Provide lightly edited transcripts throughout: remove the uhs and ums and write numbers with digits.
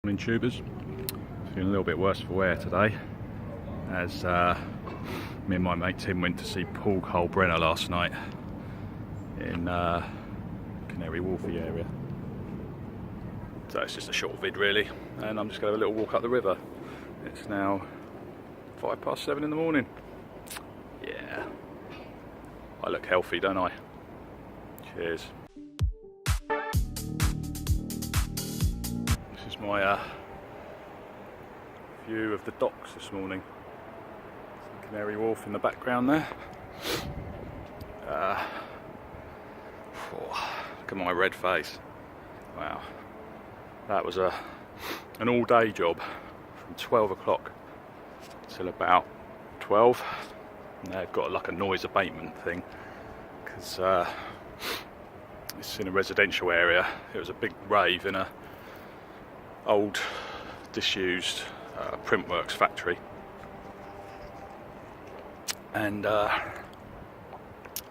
Morning tubers, feeling a little bit worse for wear today as me and my mate Tim went to see Kalkbrenner last night in Canary Wharf area. So it's just a short vid really, and I'm just going to have a little walk up the river. It's now 7:05 in the morning. Yeah, I look healthy, don't I? Cheers. This is my view of the docks this morning. Canary Wharf in the background there. Look at my red face. Wow. That was an all-day job from 12 o'clock till about 12. And they've got like a noise abatement thing because it's in a residential area. It was a big rave in a old disused Printworks factory, and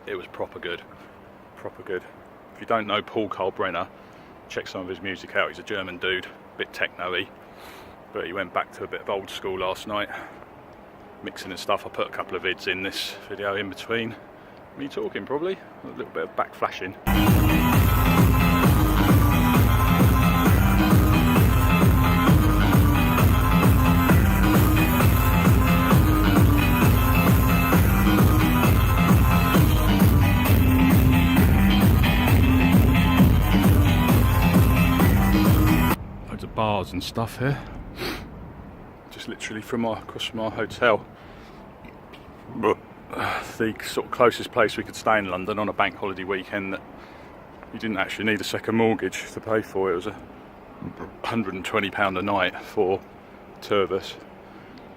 it was proper good. If you don't know Kalkbrenner, check some of his music out. He's a German dude, a bit techno-y, but he went back to a bit of old school last night, mixing and stuff. I put a couple of vids in this video in between me talking, probably a little bit of back flashing. Bars and stuff here, just literally across from our hotel. The sort of closest place we could stay in London on a bank holiday weekend that you didn't actually need a second mortgage to pay for. It was £120 a night for two of us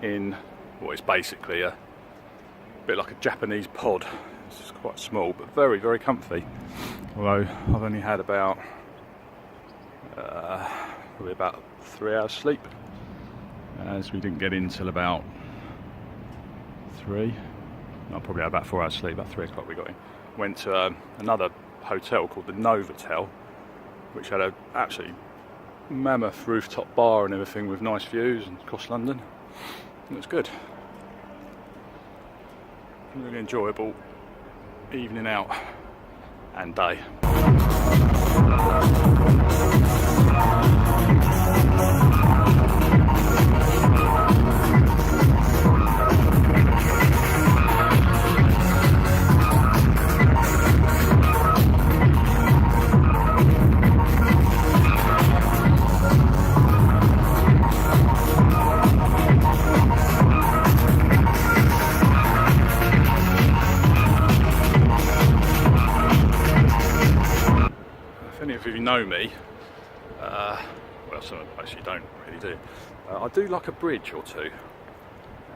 in what is basically a bit like a Japanese pod. It's just quite small but very, very comfy, although I've only had about probably about 3 hours sleep, as we didn't get in till about 3. No, probably had about 4 hours sleep. About 3 o'clock we got in. Went to another hotel called the Novotel, which had an absolutely mammoth rooftop bar and everything with nice views and across London. It was good. Really enjoyable evening out and day. If any of you know me, well, some actually don't really do. I do like a bridge or two,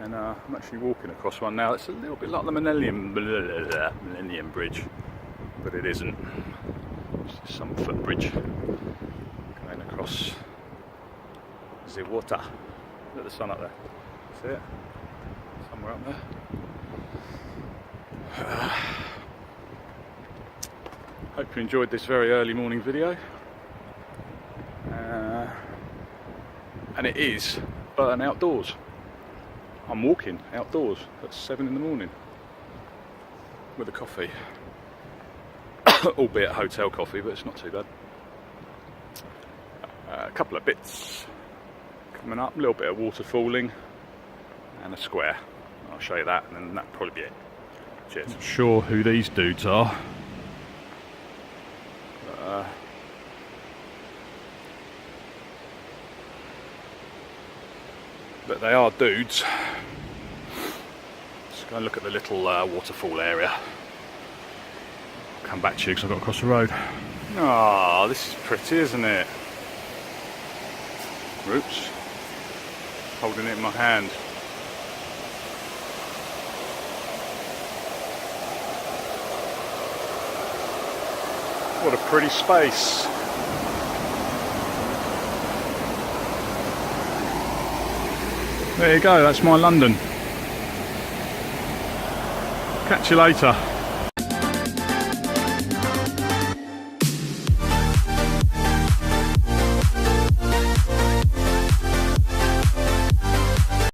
and I'm actually walking across one now. It's a little bit like the Millennium Bridge, but it isn't. It's just some footbridge going across the water. Look at the sun up there. See it? Somewhere up there. Hope you enjoyed this very early morning video. And it is burnt outdoors. I'm walking outdoors at 7 in the morning with a coffee, albeit hotel coffee, but it's not too bad. A couple of bits coming up, a little bit of water falling and a square. I'll show you that, and then that'll probably be it. Cheers. Not sure who these dudes are. But they are dudes. Just go and look at the little waterfall area. I'll come back to you because I've got to cross the road. Ah, this is pretty, isn't it? Oops. Holding it in my hand. What a pretty space. There you go, that's my London. Catch you later.